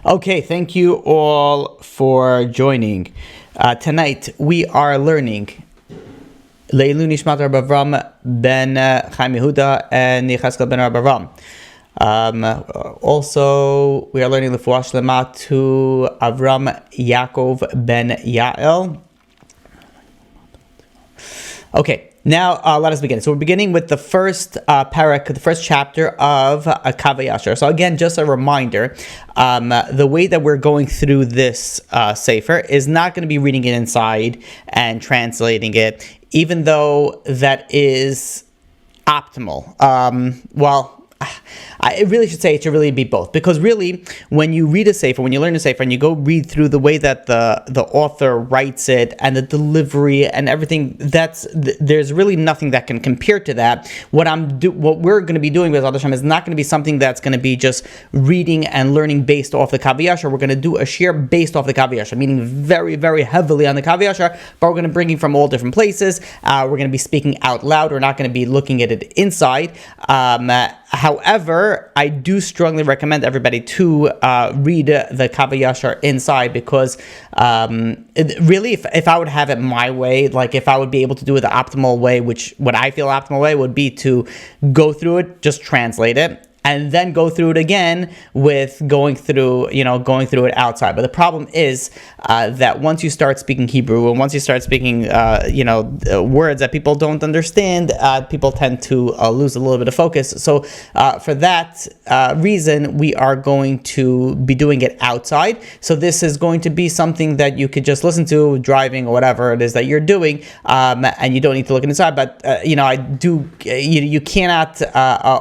Okay, thank you all for joining. Tonight we are learning Leilu Nishmat Rabbi Avram ben Chaim Yehuda and Yecheskel ben Rabbi Avram. Also, we are learning the Fuah Shlema to Avram Yaakov ben Yael. Okay. Now, let us begin. So we're beginning with the first parak, the first chapter of Kav Hayashar. So again, just a reminder, the way that we're going through this sefer is not going to be reading it inside and translating it, even though that is optimal. I really should say it should really be both, because really, when you read a sefer, when you learn a sefer, and you go read through the way that the author writes it and the delivery and everything, there's really nothing that can compare to that. What we're going to be doing with Hashem is not going to be something that's going to be just reading and learning based off the Kav Hayashar. We're going to do a shir based off the Kav Hayashar, meaning very, very heavily on the Kav Hayashar, but we're going to bring it from all different places. We're going to be speaking out loud. We're not going to be looking at it inside. However, I do strongly recommend everybody to read the Kav Hayashar inside, because really, if I would have it my way, like if I would be able to do it the optimal way, what I feel optimal way would be to go through it, just translate it, and then go through it again with going through it outside. But the problem is that once you start speaking Hebrew, and once you start speaking, words that people don't understand, people tend to lose a little bit of focus. So for that reason, we are going to be doing it outside. So this is going to be something that you could just listen to driving or whatever it is that you're doing, and you don't need to look inside. But you cannot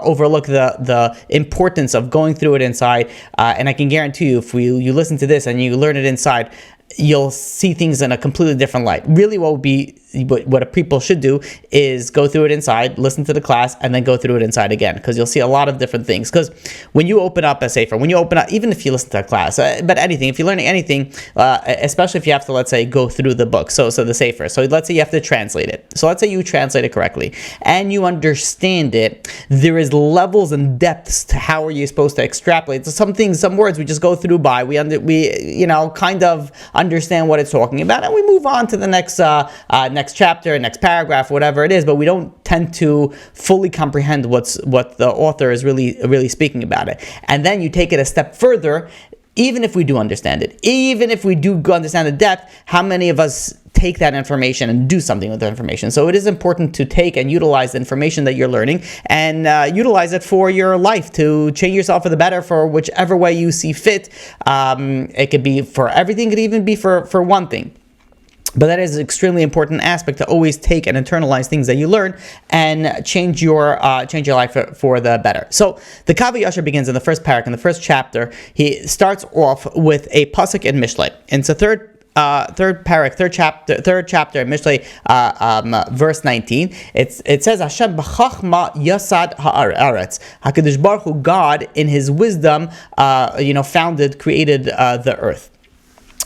overlook the importance of going through it inside, and I can guarantee you, if you listen to this and you learn it inside, you'll see things in a completely different light. Really, what people should do is go through it inside, listen to the class, and then go through it inside again, because you'll see a lot of different things. Because when you open up a sefer, even if you listen to a class, but anything, if you're learning anything, especially if you have to, let's say, go through the book, so the sefer, so let's say you have to translate it. So let's say you translate it correctly, and you understand it, there is levels and depths to how are you supposed to extrapolate. So some words we just go through by, we kind of understand what it's talking about, and we move on to the next chapter, next paragraph, whatever it is, but we don't tend to fully comprehend what the author is really speaking about it. And then you take it a step further, even if we do understand it, even if we do understand the depth, how many of us take that information and do something with the information? So it is important to take and utilize the information that you're learning, and utilize it for your life, to change yourself for the better, for whichever way you see fit. It could be for everything, it could even be for one thing. But that is an extremely important aspect, to always take and internalize things that you learn and change your life for the better. So the Kav Hayashar begins in the first parak, in the first chapter. He starts off with a pasuk in Mishlei. It's the third chapter in Mishlei, verse 19. It says, Hashem b'chachma yasad ha'aretz. HaKadosh Baruch Hu, God, in His wisdom, created the earth.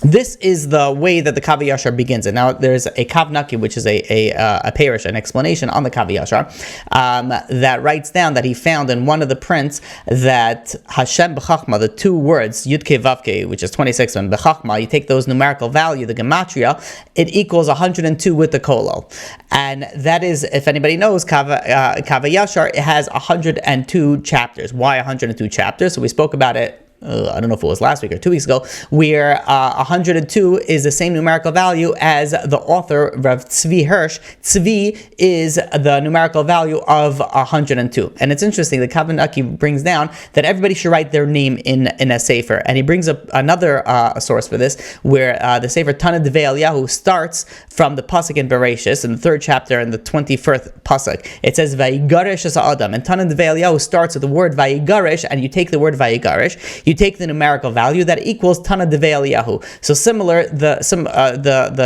This is the way that the Kav Hayashar begins. And now there's a Kav Naki, which is a parish, an explanation on the Kav Hayashar, that writes down that he found in one of the prints that Hashem b'chachma, the two words, Yud-Ke-Vav-Ke, which is 26, and b'chachma, you take those numerical value, the gematria, it equals 102 with the kollel. And that is, if anybody knows, Kav Hayashar, it has 102 chapters. Why 102 chapters? So we spoke about it, I don't know if it was last week or 2 weeks ago, where 102 is the same numerical value as the author, Rav Tzvi Hirsch. Tzvi is the numerical value of 102. And it's interesting, the Kav Naki brings down that everybody should write their name in a sefer. And he brings up another source for this, where the sefer Tana dvei eliyahu starts from the pasuk in Bereshis, in the third chapter, in the 21st pasuk. It says, Vayigaresh as Adam. And Tana dvei eliyahu starts with the word Vayigaresh, and you take the word Vayigaresh, you take the numerical value that equals tana dvei eliyahu. So similar, the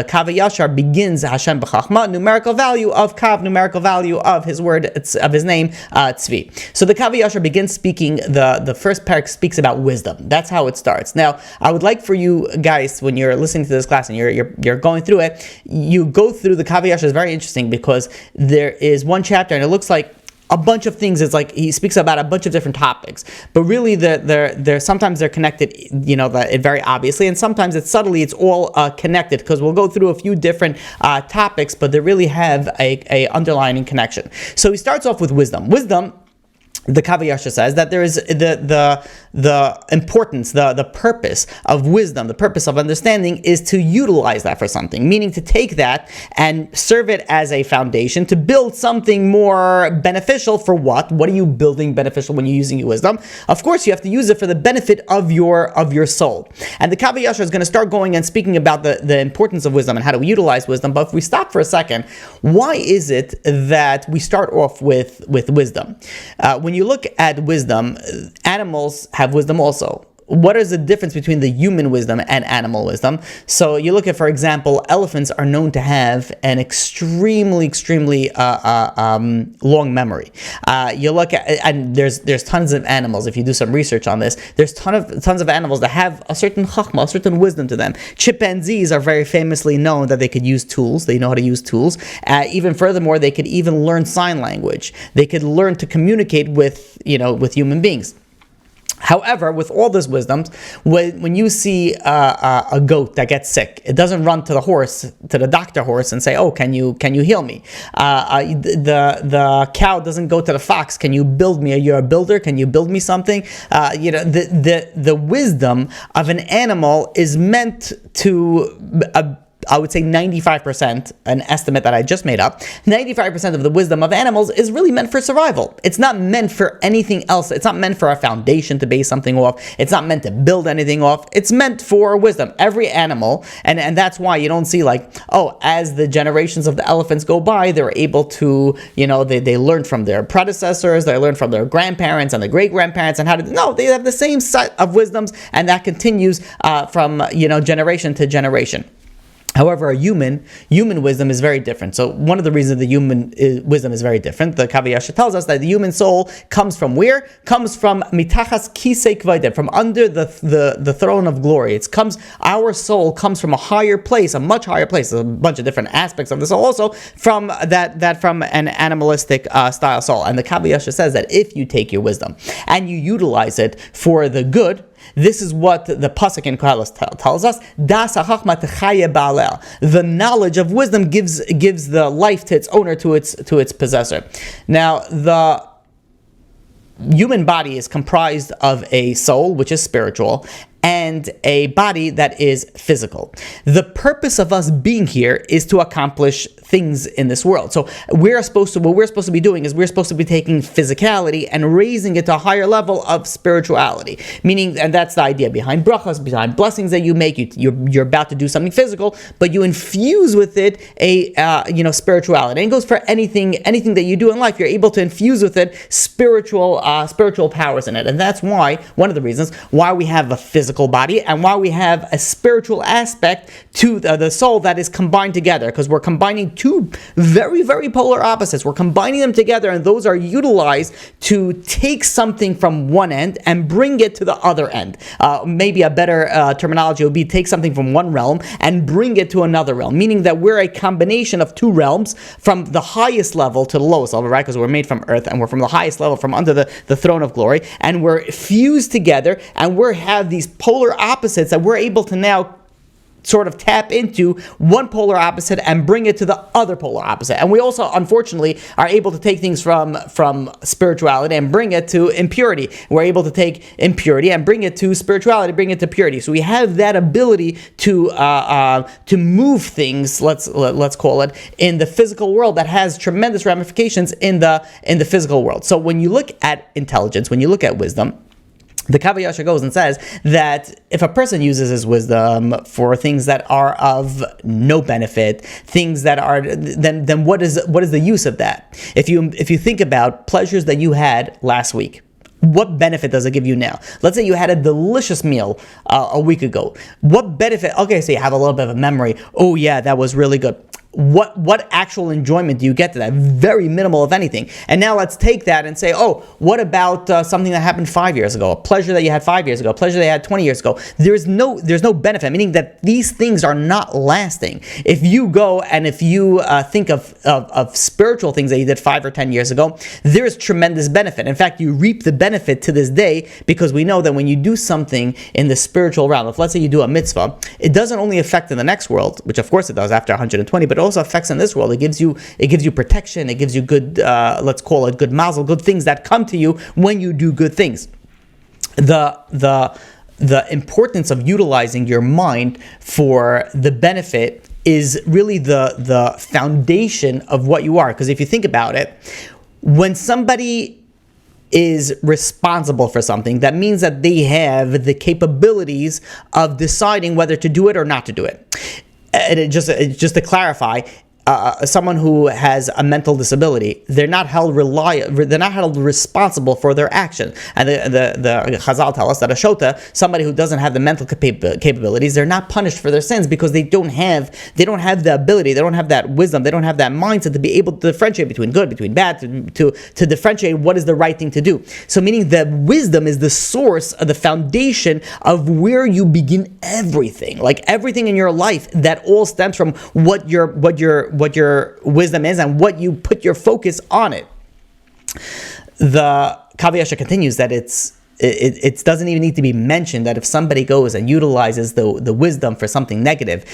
Kav Hayashar begins Hashem b'chachma, numerical value of Kav, numerical value of his word, of his name, tzvi. So the Kav Hayashar begins speaking, the first parak speaks about wisdom. That's how it starts. Now, I would like for you guys, when you're listening to this class and you're going through it, you go through the Kav Hayashar. Is very interesting, because there is one chapter, and it looks like a bunch of things. It's like he speaks about a bunch of different topics, but really they're sometimes they're connected, very obviously, and sometimes it's all connected, because we'll go through a few different topics, but they really have a underlying connection. So he starts off with wisdom. The Kav Hayashar says that there is the importance, the purpose of wisdom, the purpose of understanding is to utilize that for something, meaning to take that and serve it as a foundation to build something more beneficial. For what? What are you building beneficial when you're using your wisdom? Of course, you have to use it for the benefit of your soul. And the Kav Hayashar is going to start going and speaking about the importance of wisdom and how to utilize wisdom. But if we stop for a second, why is it that we start off with wisdom? When you look at wisdom, animals have wisdom also. What is the difference between the human wisdom and animal wisdom? So you look at, for example, elephants are known to have an extremely long memory. You look at, and there's tons of animals. If you do some research on this, there's tons of animals that have a certain chachma, a certain wisdom to them. Chimpanzees are very famously known that they could use tools. They know how to use tools. Even furthermore, they could even learn sign language. They could learn to communicate with human beings. However, with all this wisdom, when you see a goat that gets sick, it doesn't run to the doctor horse, and say, "Oh, can you heal me?" The cow doesn't go to the fox. "Can you build me? Are you a builder? Can you build me something?" The wisdom of an animal is meant to. I would say 95%, an estimate that I just made up, 95% of the wisdom of animals is really meant for survival. It's not meant for anything else. It's not meant for a foundation to base something off. It's not meant to build anything off. It's meant for wisdom. Every animal, and that's why you don't see as the generations of the elephants go by, they're able to, they learn from their predecessors, they learn from their grandparents and the great-grandparents, and they have the same set of wisdoms, and that continues from, generation to generation. However, human wisdom is very different. So one of the reasons the human wisdom is very different, the Kav Hayashar tells us that the human soul comes from where? Comes from mitachas kisei kvadim, from under the throne of glory. Our soul comes from a higher place, a much higher place. There's a bunch of different aspects of the soul also from from an animalistic style soul. And the Kav Hayashar says that if you take your wisdom and you utilize it for the good, this is what the pasuk in Kollel tells us: Das hachachma techaya ba'aleh. The knowledge of wisdom gives the life to its owner, to its possessor. Now, the human body is comprised of a soul, which is spiritual, and a body that is physical. The purpose of us being here is to accomplish things in this world. So what we're supposed to be doing is we're supposed to be taking physicality and raising it to a higher level of spirituality. Meaning, and that's the idea behind brachas, behind blessings that you make. You're about to do something physical, but you infuse with it a spirituality. And it goes for anything that you do in life. You're able to infuse with it spiritual powers in it, and that's why one of the reasons why we have a physical body and why we have a spiritual aspect to the soul that is combined together, because we're combining two very, very polar opposites. We're combining them together, and those are utilized to take something from one end and bring it to the other end. Maybe a better terminology would be take something from one realm and bring it to another realm, meaning that we're a combination of two realms, from the highest level to the lowest level, right? Because we're made from earth, and we're from the highest level, from under the throne of glory, and we're fused together, and we have these polar opposites that we're able to now sort of tap into one polar opposite and bring it to the other polar opposite. And we also, unfortunately, are able to take things from spirituality and bring it to impurity. We're able to take impurity and bring it to spirituality, bring it to purity. So we have that ability to move things, let's call it, in the physical world that has tremendous ramifications in the physical world. So when you look at intelligence, when you look at wisdom, the Kav Hayashar goes and says that if a person uses his wisdom for things that are of no benefit, things that are, then what is the use of that? If you think about pleasures that you had last week, what benefit does it give you now? Let's say you had a delicious meal a week ago. What benefit? Okay, so you have a little bit of a memory. Oh yeah, that was really good. what actual enjoyment do you get to that? Very minimal, if anything. And now let's take that and say, oh, what about something that happened 5 years ago? A pleasure that you had 5 years ago, a pleasure that you had 20 years ago. There's no benefit, meaning that these things are not lasting. If you go and if you think of spiritual things that you did 5 or 10 years ago, there's tremendous benefit. In fact, you reap the benefit to this day, because we know that when you do something in the spiritual realm, if let's say you do a mitzvah, it doesn't only affect in the next world, which of course it does after 120, but also affects in this world. It gives you protection. It gives you good, let's call it good mazel, good things that come to you when you do good things. The importance of utilizing your mind for the benefit is really the foundation of what you are. Because if you think about it, when somebody is responsible for something, that means that they have the capabilities of deciding whether to do it or not to do it. And just to clarify, someone who has a mental disability, they're not held responsible for their action. And the Chazal tell us that a shota, somebody who doesn't have the mental capabilities, they're not punished for their sins because they don't have the ability, they don't have that wisdom, they don't have that mindset to be able to differentiate between good, between bad, to differentiate what is the right thing to do. So meaning that wisdom is the source of the foundation of where you begin everything. Like everything in your life, that all stems from what your wisdom is and what you put your focus on it. The Kav Hayashar continues that it doesn't even need to be mentioned that if somebody goes and utilizes the wisdom for something negative,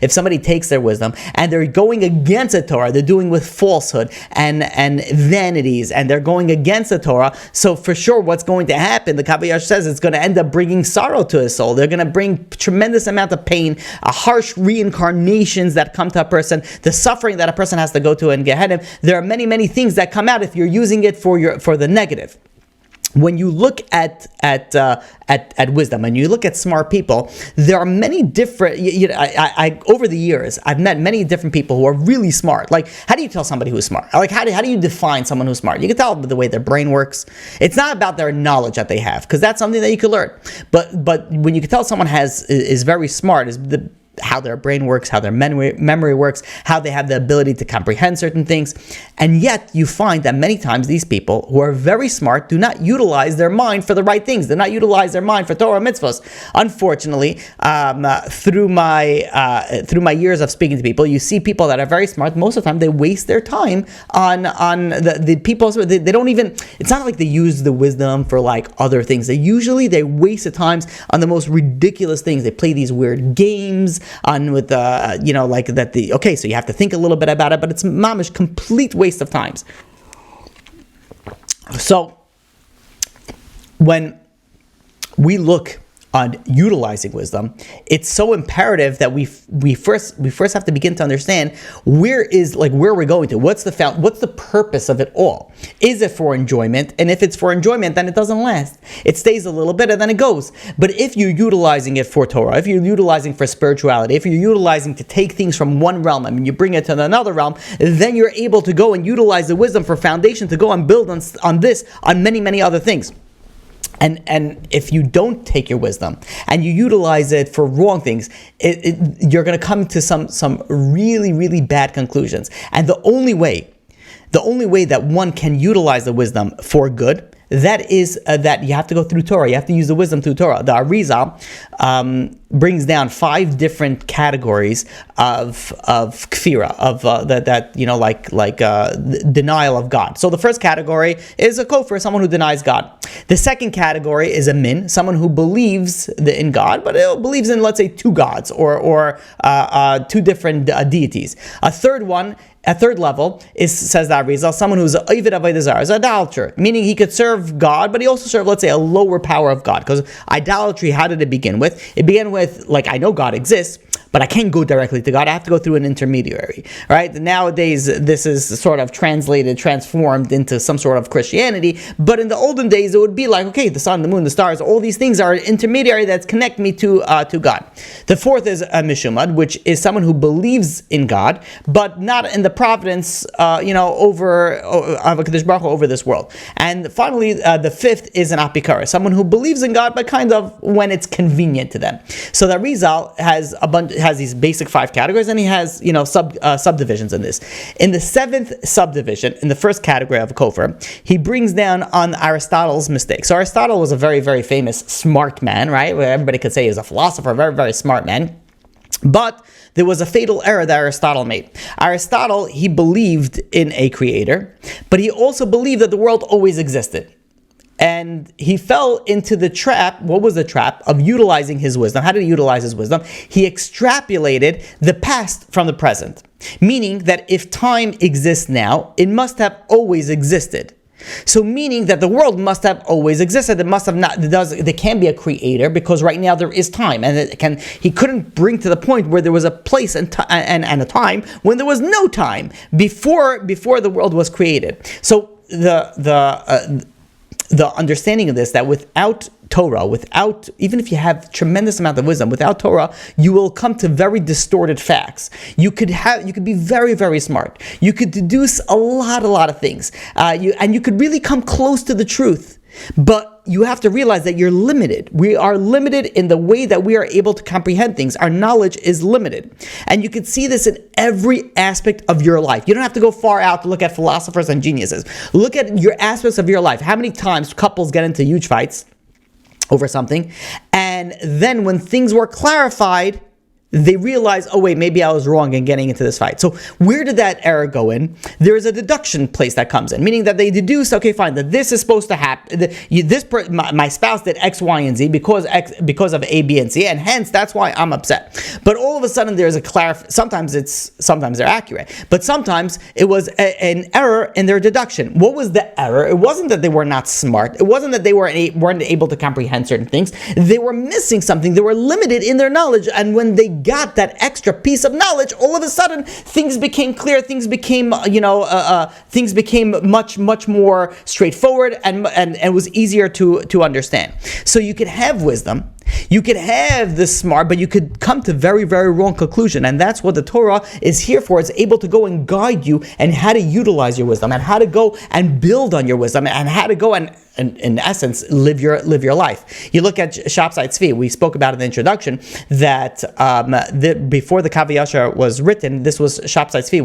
if somebody takes their wisdom and they're going against the Torah, they're doing with falsehood and vanities, and they're going against the Torah, so for sure what's going to happen, the Kav Hayashar says, it's going to end up bringing sorrow to his soul. They're going to bring tremendous amount of pain, harsh reincarnations that come to a person, the suffering that a person has to go to in Gehenna. There are many things that come out if you're using it for the negative. When you look at wisdom and you look at smart people, there are many different. I over the years I've met many different people who are really smart. Like, how do you tell somebody who's smart? Like, how do you define someone who's smart? You can tell by the way their brain works. It's not about their knowledge that they have, because that's something that you can learn. But when you can tell someone is very smart, is how their brain works, how their memory works, how they have the ability to comprehend certain things. And yet you find that many times these people who are very smart do not utilize their mind for the right things. Do not utilize their mind for Torah mitzvahs. Unfortunately, through my years of speaking to people, you see people that are very smart. Most of the time they waste their time on the people. They don't even, it's not like they use the wisdom for like other things. They waste the times on the most ridiculous things. They play these weird games on with so you have to think a little bit about it, but it's mamish complete waste of times. So when we look on utilizing wisdom, it's so imperative that we first have to begin to understand where we're going to. What's the purpose of it all? Is it for enjoyment? And if it's for enjoyment, then it doesn't last. It stays a little bit and then it goes. But if you're utilizing it for Torah, if you're utilizing for spirituality, if you're utilizing to take things from one realm and you bring it to another realm, then you're able to go and utilize the wisdom for foundation to go and build on many other things. And if you don't take your wisdom and you utilize it for wrong things, you're going to come to some really bad conclusions. And the only way that one can utilize the wisdom for good, that is that you have to go through Torah. You have to use the wisdom through Torah. The Arizal brings down 5 different categories of kfira, of denial of God. So the first category is a kofar, someone who denies God. The second category is a min, someone who believes in God, but believes in, let's say, 2 gods or 2 different deities. A third level says that Arizal, someone who's is idolater, meaning he could serve God, but he also served, let's say, a lower power of God. Because idolatry, how did it begin with? It began with, like, I know God exists, but I can't go directly to God. I have to go through an intermediary, right? Nowadays, this is sort of transformed into some sort of Christianity. But in the olden days, it would be like, okay, the sun, the moon, the stars, all these things are an intermediary that connect me to God. The fourth is a mishumad, which is someone who believes in God, but not in the providence, over of HaKadosh Baruch Hu over this world. And finally, the fifth is an apikara, someone who believes in God, but kind of when it's convenient to them. So that Rizal has these basic 5 categories, and he has subdivisions in this. In the 7th subdivision, in the first category of kofar, he brings down on Aristotle's mistakes. So Aristotle was a very, very famous smart man, right? Where everybody could say he was a philosopher, very, very smart man. But there was a fatal error that Aristotle made. Aristotle, he believed in a creator, but he also believed that the world always existed. And he fell into the trap. What was the trap? Of utilizing his wisdom. How did he utilize his wisdom? He extrapolated the past from the present. Meaning that if time exists now, it must have always existed. So meaning that the world must have always existed. It must have not. There can be a creator because right now there is time, and he couldn't bring to the point where there was a place and a time when there was no time before the world was created. So the understanding of this, that without Torah, even if you have tremendous amount of wisdom, without Torah, you will come to very distorted facts. You could be very, very smart. You could deduce a lot of things. You could really come close to the truth. But you have to realize that you're limited. We are limited in the way that we are able to comprehend things. Our knowledge is limited. And you can see this in every aspect of your life. You don't have to go far out to look at philosophers and geniuses. Look at your aspects of your life. How many times couples get into huge fights over something, and then when things were clarified, they realize, oh wait, maybe I was wrong in getting into this fight. So where did that error go in? There is a deduction place that comes in, meaning that they deduce, okay, fine, that this is supposed to happen. My spouse did X, Y, and Z because of A, B, and C, and hence that's why I'm upset. But all of a sudden there's a sometimes they're accurate, but sometimes it was an error in their deduction. What was the error? It wasn't that they were not smart. It wasn't that they weren't able to comprehend certain things. They were missing something. They were limited in their knowledge, and when they got that extra piece of knowledge, all of a sudden things became clear, things became much more straightforward, and it was easier to understand. So you could have wisdom, you could have the smart, but you could come to very, very wrong conclusion. And that's what the Torah is here for. It's able to go and guide you and how to utilize your wisdom, and how to go and build on your wisdom, and how to go and in essence, live your life. You look at Shaddai tzvi. We spoke about in the introduction that before the Kav Hayashar was written, this was Shaddai tzvi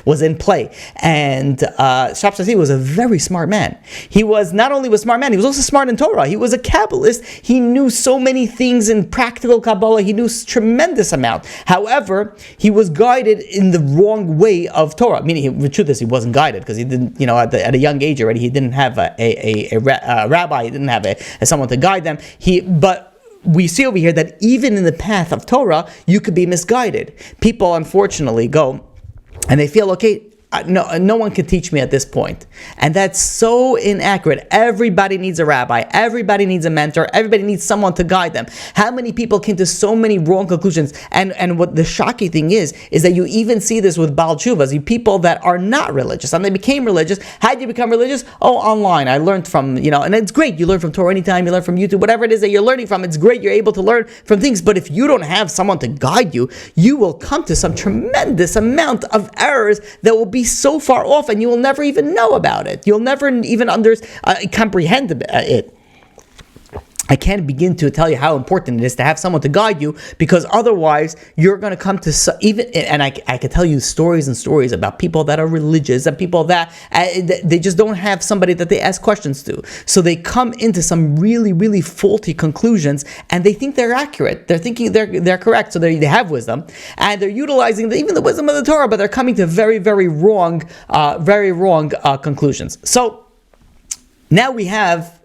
was in play, and Shaddai tzvi was a very smart man. He was not only a smart man, he was also smart in Torah. He was a Kabbalist. He knew so many things in practical Kabbalah. He knew tremendous amount. However, he was guided in the wrong way of Torah. Meaning, the truth is, he wasn't guided because he didn't, at a young age already, he didn't have a rabbi, he didn't have someone to guide them. But we see over here that even in the path of Torah, you could be misguided. People, unfortunately, go and they feel, okay, no one can teach me at this point. And that's so inaccurate. Everybody needs a rabbi. Everybody needs a mentor. Everybody needs someone to guide them. How many people came to so many wrong conclusions? And what the shocking thing is that you even see this with Baal Tshuvas, you people that are not religious, and they became religious. How did you become religious? Oh, online. I learned from, and it's great. You learn from Torah anytime, you learn from YouTube, whatever it is that you're learning from, it's great. You're able to learn from things. But if you don't have someone to guide you, you will come to some tremendous amount of errors that will be so far off, and you will never even know about it. You'll never even comprehend it. I can't begin to tell you how important it is to have someone to guide you, because otherwise you're going to come to I could tell you stories and stories about people that are religious and people that they just don't have somebody that they ask questions to. So they come into some really, really faulty conclusions, and they think they're accurate. They're thinking they're correct. So they have wisdom, and they're utilizing even the wisdom of the Torah, but they're coming to very, very wrong conclusions. So now we have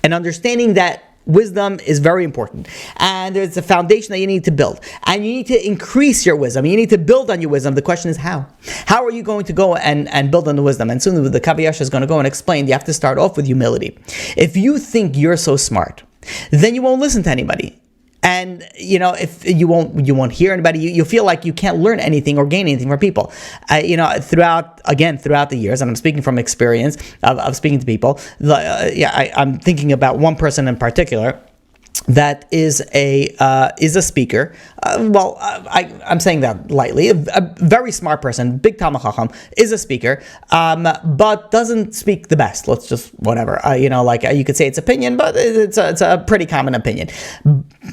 an understanding that wisdom is very important, and there's a foundation that you need to build, and you need to increase your wisdom. You need to build on your wisdom. The question is how are you going to go and build on the wisdom? And soon the Kav Hayashar is going to go and explain. You have to start off with humility. If you think you're so smart, then you won't listen to anybody. And if you won't hear anybody, you feel like you can't learn anything or gain anything from people. Throughout the years, and I'm speaking from experience of speaking to people. I'm thinking about one person in particular. that is a speaker. I'm saying that lightly. A very smart person, big Talmid Chacham, is a speaker, but doesn't speak the best. Let's just whatever. You could say it's opinion, but it's a pretty common opinion.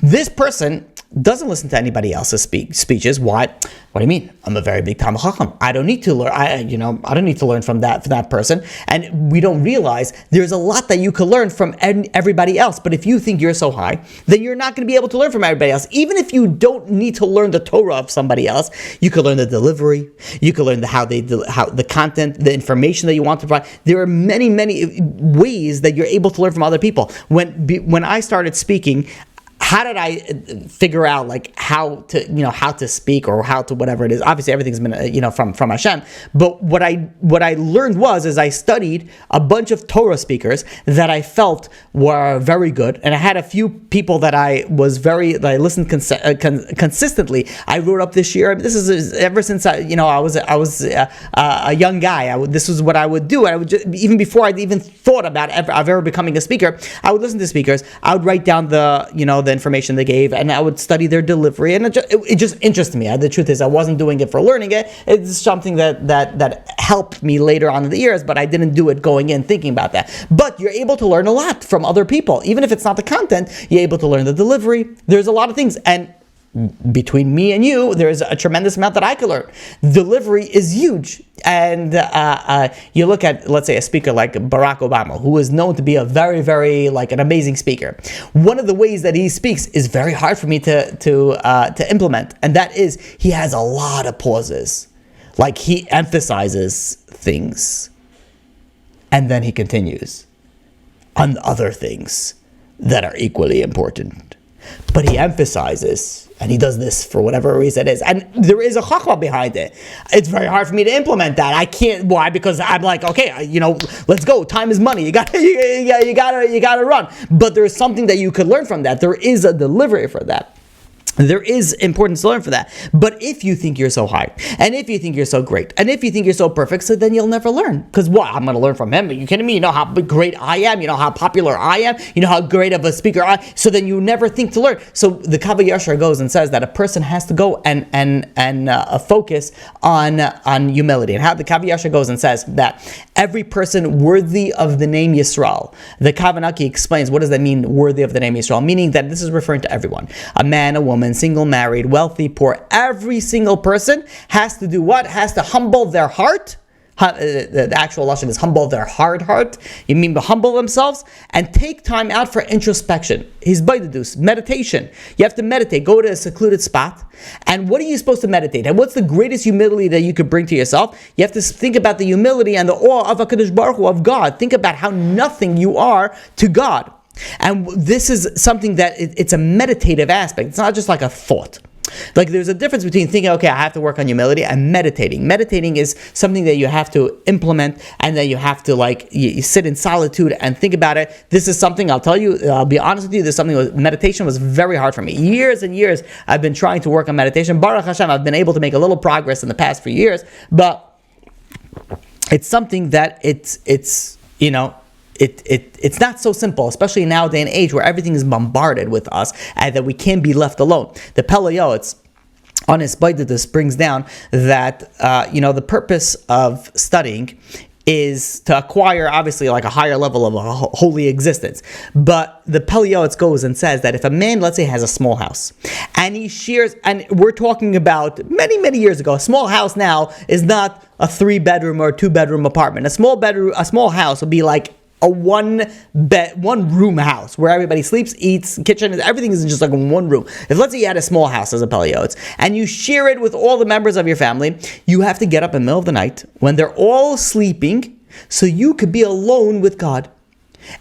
This person doesn't listen to anybody else's speeches. Why? What do you mean? I'm a very big Talmid Chacham. I don't need to learn. I don't need to learn from that person. And we don't realize there's a lot that you could learn from everybody else. But if you think you're so high, then you're not going to be able to learn from everybody else. Even if you don't need to learn the Torah of somebody else, you could learn the delivery. You could learn how the content, the information that you want to provide. There are many, many ways that you're able to learn from other people. When I started speaking, how did I figure out how to speak or how to whatever it is? Obviously, everything's been from Hashem. But what I learned was I studied a bunch of Torah speakers that I felt were very good, and I had a few people that I listened consistently. I wrote up this year. This is ever since I was a young guy. This was what I would do. I would even before I'd even thought about ever becoming a speaker. I would listen to speakers. I would write down the information they gave, and I would study their delivery, and it just interested me. The truth is, I wasn't doing it for learning it. It's something that helped me later on in the years, but I didn't do it going in thinking about that. But you're able to learn a lot from other people. Even if it's not the content, you're able to learn the delivery. There's a lot of things, and between me and you, there's a tremendous amount that I could learn. Delivery is huge. And you look at, let's say, a speaker like Barack Obama, who is known to be a very, very, an amazing speaker. One of the ways that he speaks is very hard for me to implement, and that is he has a lot of pauses. He emphasizes things, and then he continues on other things that are equally important. But he emphasizes, and he does this for whatever reason it is. And there is a chachma behind it. It's very hard for me to implement that. I can't. Why? Because I'm okay, let's go. Time is money. You gotta run. But there is something that you could learn from that. There is a delivery for that. There is importance to learn for that. But if you think you're so high, and if you think you're so great, and if you think you're so perfect, so then you'll never learn. Because what? I'm going to learn from him? Are you kidding me? You know how great I am? You know how popular I am? You know how great of a speaker I am? So then you never think to learn. So the Kav Hayashar goes and says that a person has to go and focus on humility. And how the Kav Hayashar goes and says that every person worthy of the name Yisrael. The naki explains, what does that mean, worthy of the name Yisrael? Meaning that this is referring to everyone. A man, a woman, single, married, wealthy, poor. Every single person has to do what? Has to humble their heart. The actual lashon is humble their heart. You mean humble themselves and take time out for introspection. Hisbaidadus, meditation. You have to meditate. Go to a secluded spot. And what are you supposed to meditate? And what's the greatest humility that you could bring to yourself? You have to think about the humility and the awe of HaKadosh Baruch Hu, of God. Think about how nothing you are to God. And this is something that it's a meditative aspect. It's not just like a thought. There's a difference between thinking, okay, I have to work on humility, and meditating. Meditating is something that you have to implement, and then you have to you sit in solitude and think about it. This is something, I'll be honest with you, meditation was very hard for me. Years and years I've been trying to work on meditation. Baruch Hashem, I've been able to make a little progress in the past few years, but it's something that it's not so simple, especially now day and age where everything is bombarded with us and that we can't be left alone. The Peleiotes on his Baididus brings down that the purpose of studying is to acquire, obviously, a higher level of a holy existence. But the Peleiotes goes and says that if a man, let's say, has a small house, and he shares, and we're talking about many, many years ago, a small house now is not a 3-bedroom or 2-bedroom apartment. A small house would be a one-room house where everybody sleeps, eats, kitchen, everything is just in one room. If let's say you had a small house as a Peleiotes, and you share it with all the members of your family, you have to get up in the middle of the night when they're all sleeping so you could be alone with God.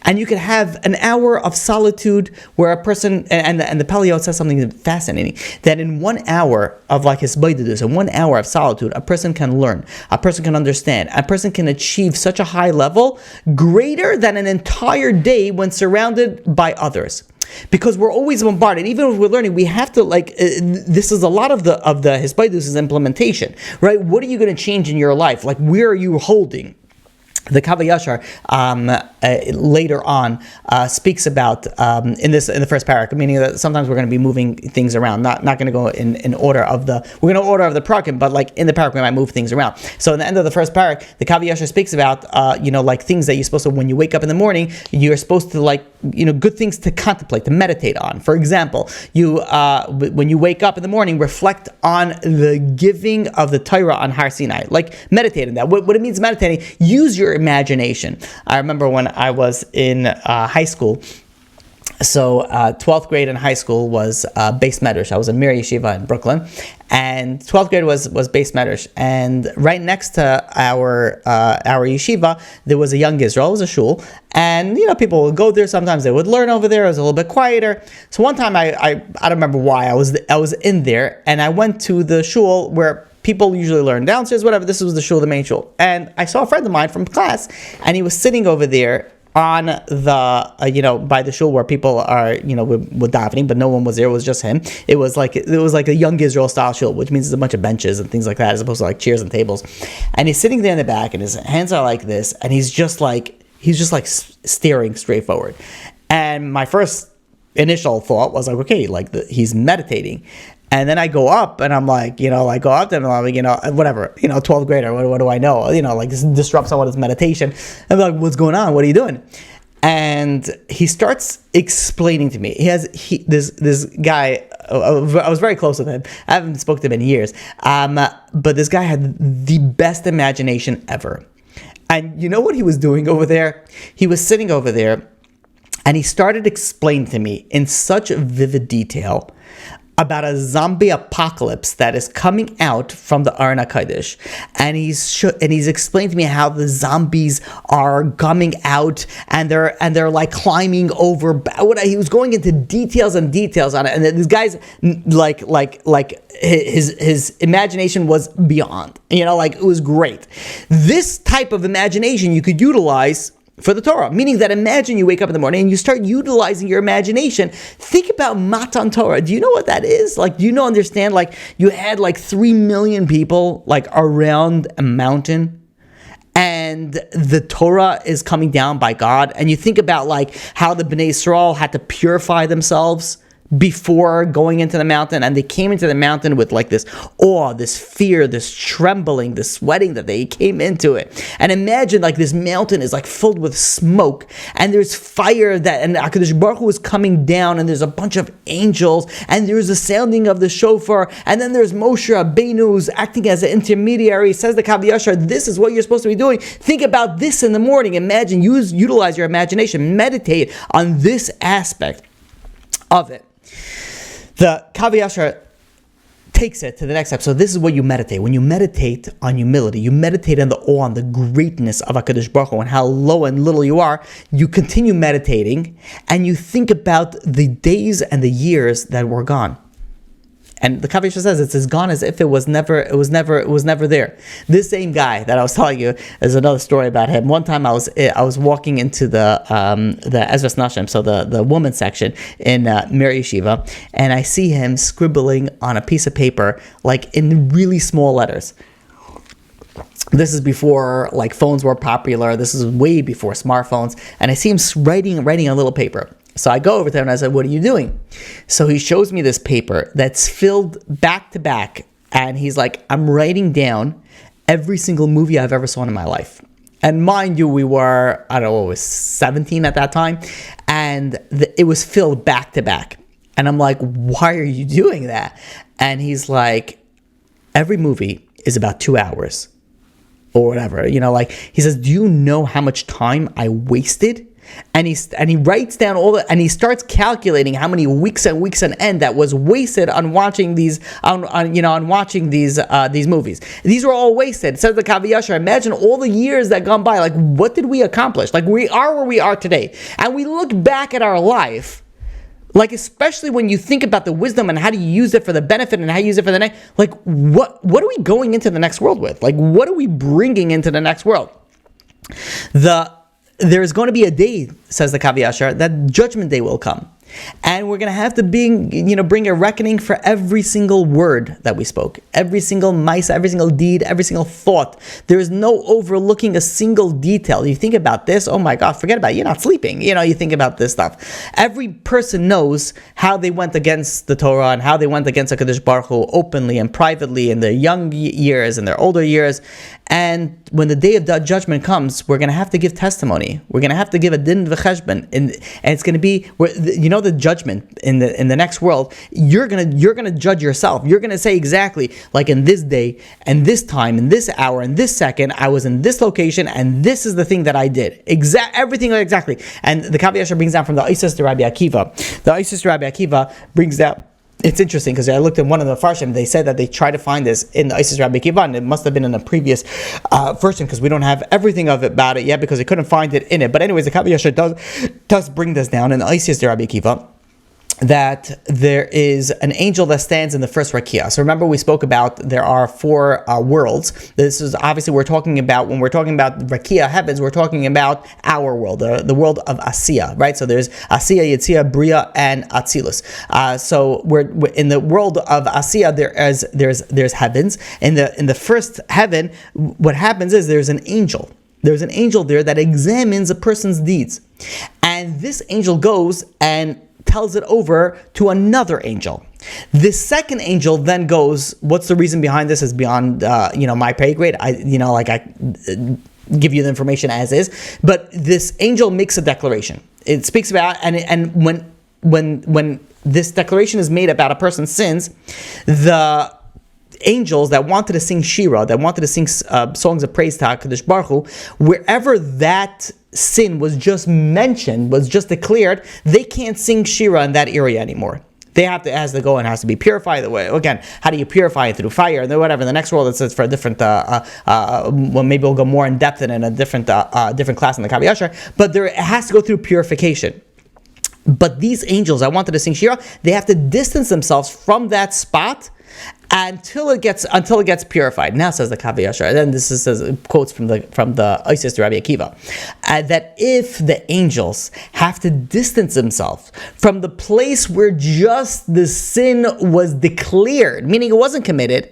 And you can have an hour of solitude where a person, and the Peleiotes says something fascinating, that in 1 hour of his Baididus, in 1 hour of solitude, a person can learn, a person can understand, a person can achieve such a high level, greater than an entire day when surrounded by others. Because we're always bombarded. Even if we're learning, we have to this is a lot of the Hisbaidus' implementation, right? What are you going to change in your life? Where are you holding? the Kav Hayashar later on speaks about in the first parak, meaning that sometimes we're going to be moving things around, not going to go in order of we're going to order of the parakim, but like in the parak we might move things around. So in the end of the first parak, the Kav Hayashar speaks about like things that you're supposed to, when you wake up in the morning, you're supposed to good things to contemplate, to meditate on. For example, when you wake up in the morning, reflect on the giving of the Torah on Har Sinai, like meditate on that. What it means meditating, use your imagination. I remember when I was in high school, so 12th grade in high school was Beis Medrash. I was in Mir Yeshiva in Brooklyn, and 12th grade was Beis Medrash. And right next to our yeshiva, there was a young Israel. It was a shul, and people would go there. Sometimes they would learn over there. It was a little bit quieter. So one time, I don't remember why I was in there, and I went to the shul where people usually learn downstairs, whatever. This was the shul, the main shul. And I saw a friend of mine from class, and he was sitting over there on the, by the shul where people are, with davening, but no one was there. It was just him. It was like a young Israel style shul, which means there's a bunch of benches and things like that, as opposed to like chairs and tables. And he's sitting there in the back, and his hands are like this, and he's just like staring straight forward. And my first initial thought was like, okay, he's meditating. And then I go up, and I'm like, I go up to him, and I'm like, whatever, 12th grader, what do I know? This disrupts someone's meditation. I'm like, what's going on? What are you doing? And he starts explaining to me. This guy, I was very close with him. I haven't spoken to him in years. But this guy had the best imagination ever. And you know what he was doing over there? He was sitting over there, and he started explaining to me in such vivid detail about a zombie apocalypse that is coming out from the Arna Kodesh, and he's explained to me how the zombies are coming out, and they're like climbing over. He was going into details on it, and this guy's his imagination was beyond. It was great. This type of imagination you could utilize for the Torah, meaning that imagine you wake up in the morning and you start utilizing your imagination. Think about Matan Torah. Do you know what that is? Do you understand? You had 3 million people around a mountain, and the Torah is coming down by God, and you think about how the Bnei Yisrael had to purify themselves before going into the mountain, and they came into the mountain with this awe, this fear, this trembling, this sweating that they came into it. And imagine this mountain is filled with smoke, and there's fire and HaKadosh Baruch Hu is coming down, and there's a bunch of angels, and there's the sounding of the shofar, and then there's Moshe Rabbeinu who's acting as an intermediary. Says the Kav Hayashar, this is what you're supposed to be doing. Think about this in the morning. Imagine, utilize your imagination, meditate on this aspect of it. The Kav Hayashar takes it to the next step. So this is what you meditate. When you meditate on humility, you meditate on the awe and the greatness of HaKadosh Baruch Hu and how low and little you are, you continue meditating, and you think about the days and the years that were gone. And the Kav Hayashar says it's as gone as if it was never there. This same guy that I was telling you, there's another story about him. One time I was walking into the Ezras Nashim, so the women's section in Mir Yeshiva, and I see him scribbling on a piece of paper, in really small letters. This is before phones were popular. This is way before smartphones, and I see him writing on a little paper. So I go over to him and I said, what are you doing? So he shows me this paper that's filled back to back. And he's like, I'm writing down every single movie I've ever seen in my life. And mind you, we were, I don't know, it was 17 at that time. And it was filled back to back. And I'm like, why are you doing that? And he's like, every movie is about 2 hours or whatever. He says, do you know how much time I wasted? And he writes down and he starts calculating how many weeks and weeks on end that was wasted on watching these these movies. These were all wasted. It says the Kav Hayashar, imagine all the years that gone by. What did we accomplish? We are where we are today, and we look back at our life. Especially when you think about the wisdom and how do you use it for the benefit and how you use it for the next. What are we going into the next world with? What are we bringing into the next world? There's going to be a day, says the Kav Hayashar, that judgment day will come. And we're going to have to bring a reckoning for every single word that we spoke, every single maisa, every single deed, every single thought. There is no overlooking a single detail. You think about this, oh my God, forget about it. You're not sleeping. You think about this stuff. Every person knows how they went against the Torah and how they went against HaKadosh Baruch Hu openly and privately in their young years and their older years. And when the day of judgment comes, we're going to have to give testimony. We're going to have to give a din v'cheshbon, and it's going to be, the judgment in the next world. You're gonna judge yourself. You're going to say exactly, like in this day and this time and this hour and this second, I was in this location and this is the thing that I did. Everything exactly. And the Kav Hayashar brings down from the Eichah to Rabbi Akiva. The Eichah to Rabbi Akiva brings down. It's interesting because I looked at one of the farshim. They said that they tried to find this in the Eichah Rabbi Akiva, and it must have been in a previous version because we don't have everything of it about it yet because they couldn't find it in it. But anyways, the Kav Hayashar does bring this down in the Eichah Rabbi Akiva, that there is an angel that stands in the first rakia. So remember, we spoke about there are 4 worlds. This is obviously when we're talking about rakia heavens, we're talking about our world, the world of Asiya, right? So there's Asiya, Yitzia, Bria, and Atzilus. So we're in the world of Asiya. There's heavens. In the first heaven, what happens is there's an angel. There's an angel there that examines a person's deeds, and this angel goes and tells it over to another angel. The second angel then goes, what's the reason behind this is beyond my pay grade. I give you the information as is, but this angel makes a declaration. It speaks about, and when this declaration is made about a person's sins, the angels that wanted to sing Shira, that wanted to sing songs of praise to HaKadosh Baruch Hu, wherever that sin was just mentioned, was just declared, they can't sing Shira in that area anymore. It has to be purified. Again, how do you purify it? Through fire, and whatever. The next world, it says for a different, maybe we'll go more in depth in a different class in the Kav Hayashar, but it has to go through purification. But these angels, I wanted to sing Shira, they have to distance themselves from that spot until it gets purified. Now says the Kav Hayashar, and then this says quotes from the Eichah to Rabbi Akiva, that if the angels have to distance themselves from the place where just the sin was declared, meaning it wasn't committed,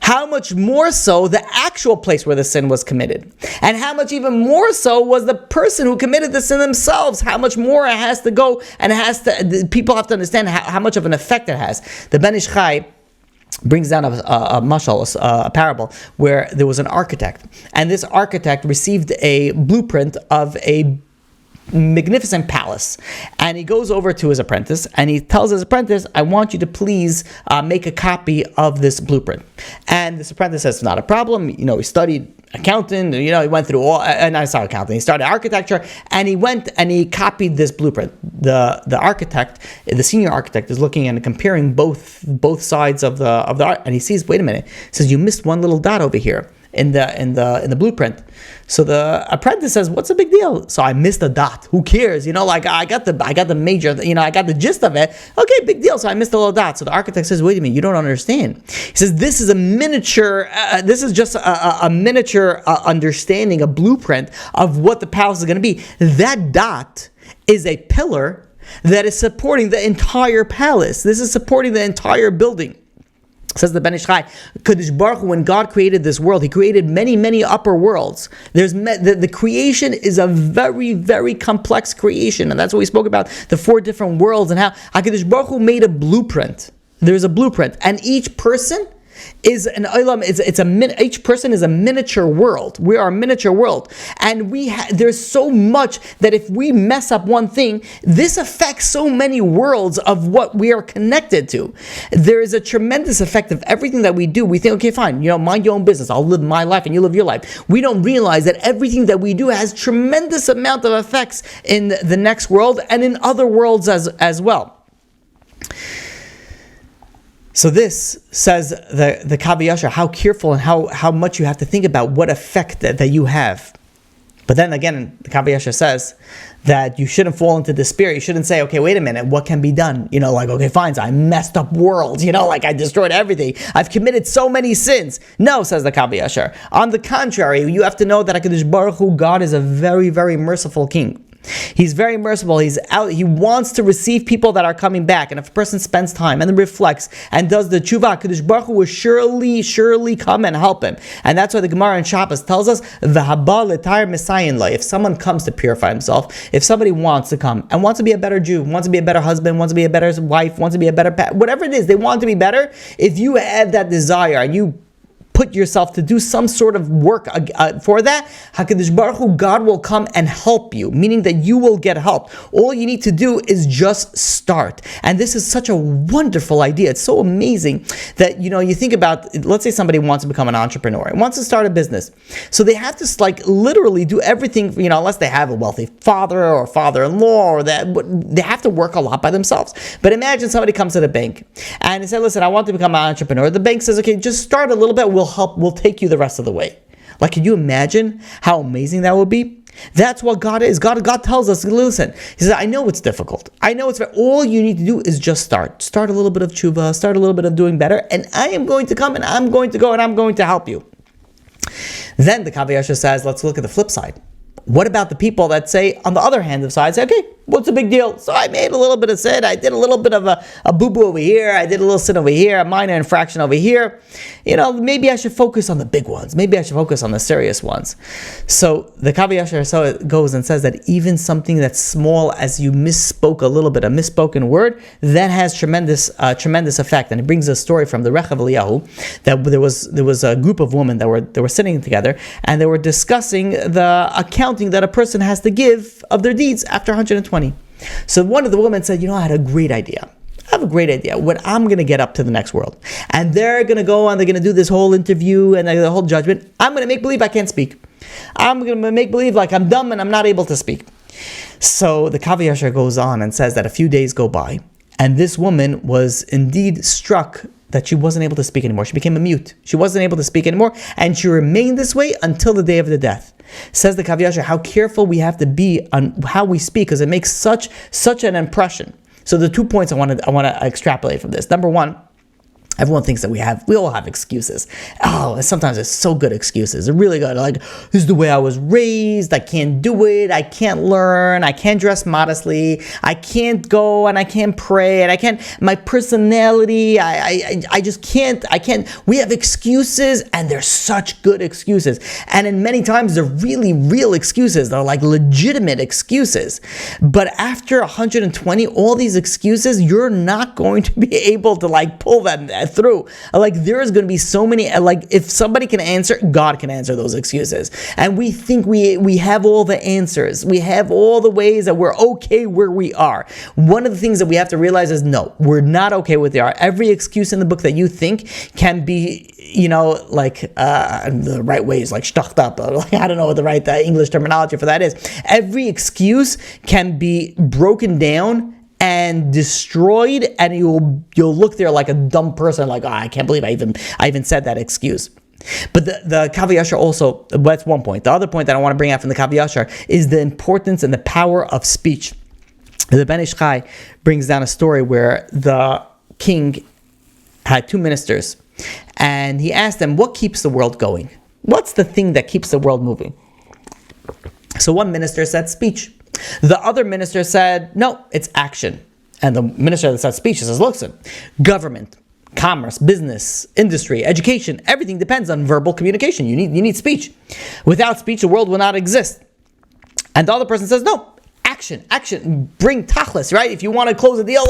how much more so the actual place where the sin was committed, and how much even more so was the person who committed the sin themselves. How much more it has to go, and people have to understand how much of an effect it has. The Ben Ish Chai brings down a mashal, a parable, where there was an architect, and this architect received a blueprint of a magnificent palace, and he goes over to his apprentice and he tells his apprentice, I want you to please make a copy of this blueprint. And this apprentice says, not a problem. He studied accounting, he went through accounting, he started architecture, and he went and he copied this blueprint. The architect, the senior architect, is looking and comparing both sides of the art, and he sees, wait a minute, he says, you missed one little dot over here in the blueprint. So the apprentice says, what's the big deal? So I missed a dot. Who cares? I got the major, I got the gist of it. Okay, big deal. So I missed a little dot. So the architect says, wait a minute, you don't understand. He says, this is a miniature, this is just a miniature understanding, a blueprint of what the palace is going to be. That dot is a pillar that is supporting the entire palace. This is supporting the entire building. Says the Ben Ish Chai, Kadosh Baruch Hu, when God created this world, He created many, many upper worlds. The creation is a very, very complex creation, and that's what we spoke about, the 4 different worlds, and how Kadosh Baruch Hu made a blueprint. There's a blueprint, and each person is an olam. Each person is a miniature world. We are a miniature world, and there's so much that if we mess up one thing, this affects so many worlds of what we are connected to. There is a tremendous effect of everything that we do. We think, okay, fine, mind your own business. I'll live my life, and you live your life. We don't realize that everything that we do has tremendous amount of effects in the next world and in other worlds as well. So this says the Kav Hayashar, how careful and how much you have to think about what effect that you have. But then again, the Kav Hayashar says that you shouldn't fall into despair. You shouldn't say, okay, wait a minute, what can be done? Okay, fine, so I messed up world. I destroyed everything. I've committed so many sins. No, says the Kav Hayashar. On the contrary, you have to know that HaKadosh Baruch Hu, God, is a very, very merciful king. He's very merciful. He's out. He wants to receive people that are coming back. And if a person spends time and then reflects and does the tshuva, Kadosh Baruch Hu will surely come and help him. And that's why the Gemara in Shabbos tells us, "V'haba l'tayr misayin lo." If someone comes to purify himself, if somebody wants to come and wants to be a better Jew, wants to be a better husband, wants to be a better wife, wants to be a better whatever it is, they want to be better. If you have that desire and you put yourself to do some sort of work for that, HaKadosh Baruch Hu, God will come and help you, meaning that you will get help. All you need to do is just start. And this is such a wonderful idea. It's so amazing that, you think about, let's say somebody wants to become an entrepreneur and wants to start a business. So they have to literally do everything, unless they have a wealthy father or father-in-law, or that they have to work a lot by themselves. But imagine somebody comes to the bank and they say, listen, I want to become an entrepreneur. The bank says, okay, just start a little bit. We'll take you the rest of the way. Can you imagine how amazing that would be? That's what God is. God tells us, listen, He says, I know it's difficult. I know it's all you need to do is just start. Start a little bit of tshuva, start a little bit of doing better, and I am going to come and I'm going to go and I'm going to help you. Then the Kav Hayashar says, let's look at the flip side. What about the people that say, on the other hand of the side, say, okay, what's the big deal? So I made a little bit of sin. I did a little bit of a boo-boo over here. I did a little sin over here, a minor infraction over here. Maybe I should focus on the big ones. Maybe I should focus on the serious ones. So the Kav Hayashar goes and says that even something that's small as you misspoke a little bit, a misspoken word, that has tremendous effect. And it brings a story from the Rochel eliyahu that there was a group of women that were sitting together and they were discussing the accounting that a person has to give of their deeds after 120. So one of the women said, I had a great idea. I have a great idea. When I'm going to get up to the next world, and they're going to go and they're going to do this whole interview and the whole judgment, I'm going to make believe I can't speak. I'm going to make believe like I'm dumb and I'm not able to speak. So the Kav Hayashar goes on and says that a few days go by, and this woman was indeed struck that she wasn't able to speak anymore. She became a mute. She wasn't able to speak anymore, and she remained this way until the day of the death. Says the Kav Hayashar, how careful we have to be on how we speak, because it makes such an impression. So the 2 points I want to extrapolate from this. Number one, everyone thinks that we all have excuses. Sometimes it's so good excuses. They're really good. This is the way I was raised. I can't do it. I can't learn. I can't dress modestly. I can't go and I can't pray. And I can't, my personality, I just can't. We have excuses, and they're such good excuses. And in many times, they're really real excuses. They're legitimate excuses. But after 120, all these excuses, you're not going to be able to pull them through. There is going to be so many, if somebody can answer, God can answer those excuses. And we think we have all the answers. We have all the ways that we're okay where we are. One of the things that we have to realize is, no, we're not okay where they are. Every excuse in the book that you think can be, the right way is shtucked up. I don't know what the right English terminology for that is. Every excuse can be broken down and destroyed, and you'll look there like a dumb person, I can't believe I even said that excuse. But the Kav Hayashar also, that's one point. The other point that I want to bring out from the Kav Hayashar is the importance and the power of speech. The Ben Ish Chai brings down a story where the king had two ministers, and he asked them, what keeps the world going? What's the thing that keeps the world moving? So one minister said speech. The other minister said, no, it's action. And the minister that said speech says, listen, government, commerce, business, industry, education, everything depends on verbal communication. You need speech. Without speech, the world will not exist. And the other person says, no, action, bring tachlis, right? If you want to close a deal,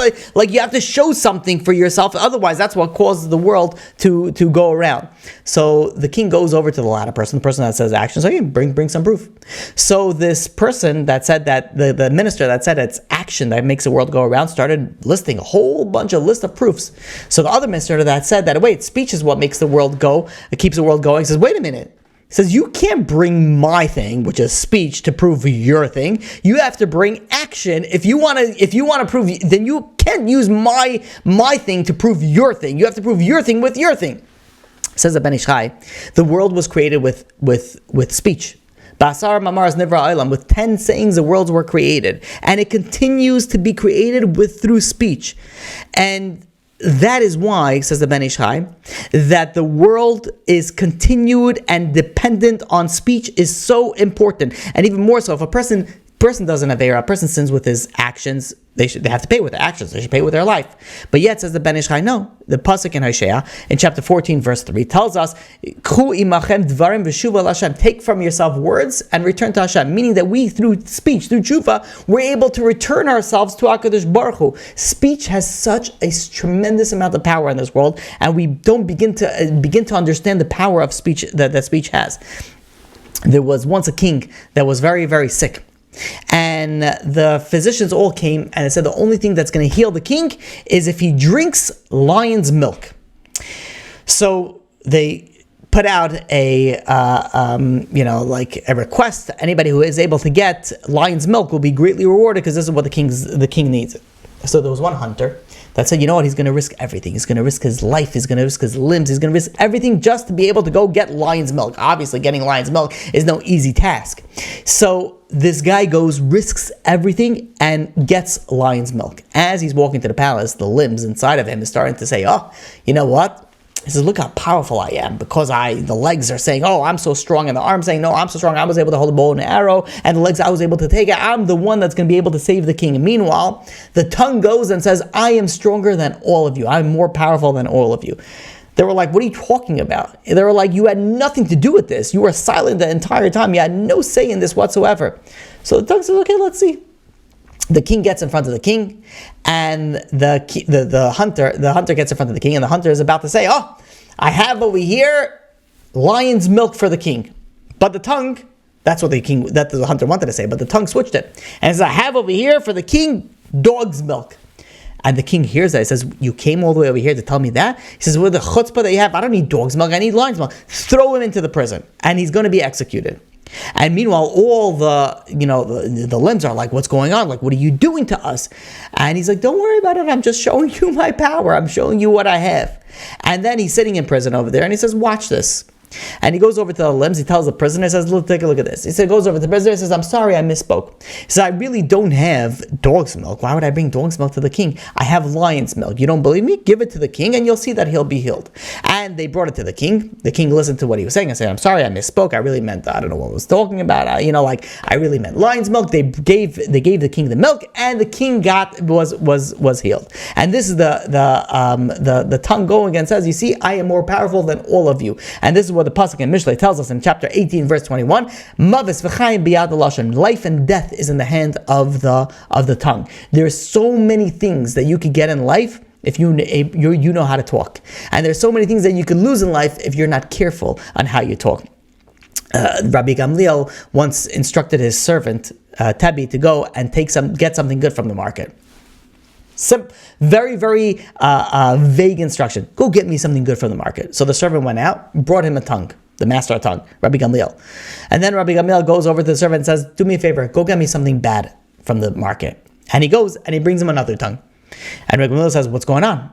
you have to show something for yourself. Otherwise, that's what causes the world to go around. So the king goes over to the latter person, the person that says action. So hey, bring some proof. So this person that said that, the minister that said it's action that makes the world go around, started listing a whole bunch of list of proofs. So the other minister that said that, wait, speech is what makes the world go, it keeps the world going, says, wait a minute. Says, you can't bring my thing, which is speech, to prove your thing. You have to bring action. If you want to prove, then you can't use my thing to prove your thing. You have to prove your thing with your thing. Says the Ben Ish Chai, the world was created with speech. Basar Mamars Nivra Olam, with 10 sayings the worlds were created. And it continues to be created through speech. And that is why, says the Ben Ish Chai, that the world is continued and dependent on speech is so important. And even more so, if a person person does an avera, a person sins with his actions, they have to pay with their actions, they should pay with their life. But yet, says the Ben Ish Chai, no. The pasuk in Hosea, in chapter 14, verse 3, tells us, K'hu imachem dvarim v'shuva l'Hashem, take from yourself words and return to Hashem, meaning that we, through speech, through tshuva, we're able to return ourselves to HaKadosh Baruch Hu. Speech has such a tremendous amount of power in this world, and we don't begin to understand the power of speech that speech has. There was once a king that was very, very sick. And the physicians all came and it said the only thing that's going to heal the king is if he drinks lion's milk. So they put out a request. Anybody who is able to get lion's milk will be greatly rewarded because this is what the king needs. So there was one hunter that said, you know what, he's going to risk everything. He's going to risk his life. He's going to risk his limbs. He's going to risk everything just to be able to go get lion's milk. Obviously, getting lion's milk is no easy task. So this guy goes, risks everything, and gets lion's milk. As he's walking to the palace, the limbs inside of him is starting to say, oh, you know what? He says, look how powerful I am, because the legs are saying, oh, I'm so strong, and the arms saying, no, I'm so strong, I was able to hold a bow and an arrow, and the legs, I was able to take it, I'm the one that's going to be able to save the king. And meanwhile, the tongue goes and says, I am stronger than all of you, I'm more powerful than all of you. They were like, what are you talking about? They were like, you had nothing to do with this, you were silent the entire time, you had no say in this whatsoever. So the tongue says, okay, let's see. The king gets in front of the king, and the hunter gets in front of the king, and the hunter is about to say, oh, I have over here lion's milk for the king. But the tongue, that's what the hunter wanted to say, but the tongue switched it. And says, I have over here for the king dog's milk. And the king hears that. He says, you came all the way over here to tell me that? He says, well, the chutzpah that you have, I don't need dog's milk, I need lion's milk. Throw him into the prison, and he's going to be executed. And meanwhile, all the limbs are like, what's going on? Like, what are you doing to us? And he's like, don't worry about it. I'm just showing you my power. I'm showing you what I have. And then he's sitting in prison over there, and he says, watch this. And he goes over to the limbs, he tells the prisoner, he says, look, take a look at this. He goes over to the prisoner, he says, I'm sorry, I misspoke. He says, I really don't have dog's milk. Why would I bring dog's milk to the king? I have lion's milk. You don't believe me? Give it to the king and you'll see that he'll be healed. And they brought it to the king. The king listened to what he was saying and said, I'm sorry, I misspoke. I really meant, I don't know what I was talking about. I really meant lion's milk. They gave the king the milk, and the king was healed. And this is the tongue going and says, you see, I am more powerful than all of you. And this is what the pasuk in Mishlei tells us in chapter 18, verse 21. Mavis v'chayim biyad l'lashon. Life and death is in the hand of the tongue. There's so many things that you could get in life if you know how to talk, and there's so many things that you could lose in life if you're not careful on how you talk. Rabbi Gamliel once instructed his servant Tabi to go and get something good from the market. Very, very vague instruction. Go get me something good from the market. So the servant went out, brought him a tongue, the master of tongue, Rabbi Gamliel. And then Rabbi Gamliel goes over to the servant and says, do me a favor, go get me something bad from the market. And he goes and he brings him another tongue. And Rabbi Gamliel says, what's going on?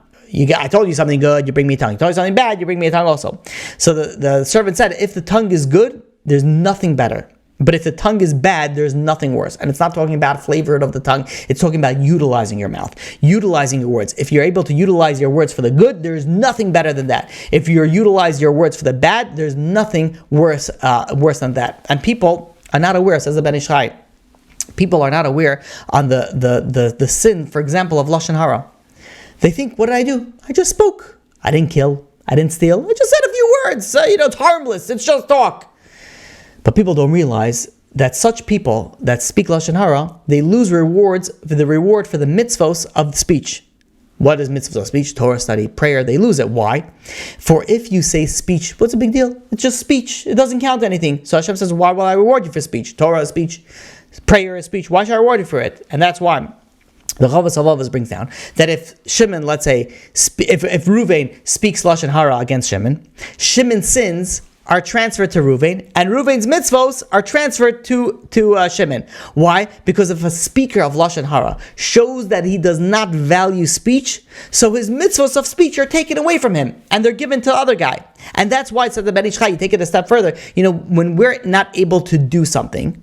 I told you something good, you bring me a tongue. I told you something bad, you bring me a tongue also. So the servant said, if the tongue is good, there's nothing better. But if the tongue is bad, there's nothing worse. And it's not talking about flavor of the tongue. It's talking about utilizing your mouth, utilizing your words. If you're able to utilize your words for the good, there's nothing better than that. If you utilize your words for the bad, there's nothing worse than that. And people are not aware, says the Ben Ish Chai. People are not aware on the sin, for example, of Lashon Hara. They think, what did I do? I just spoke. I didn't kill. I didn't steal. I just said a few words. It's harmless. It's just talk. But people don't realize that such people that speak Lashon Hara, they lose reward for the mitzvos of speech. What is mitzvos of speech? Torah study, prayer, they lose it. Why? For if you say speech, what's the big deal? It's just speech. It doesn't count anything. So Hashem says, why will I reward you for speech? Torah is speech, prayer is speech. Why should I reward you for it? And that's why the Chavos Halavos brings down that if Shimon, let's say, if Reuven speaks Lashon Hara against Shimon, Shimon's sins are transferred to Reuven, and Reuven's mitzvos are transferred to Shimon. Why? Because if a speaker of Lashon Hara shows that he does not value speech, so his mitzvos of speech are taken away from him, and they're given to the other guy. And that's why it says the Ben Ish Chai, you take it a step further, when we're not able to do something,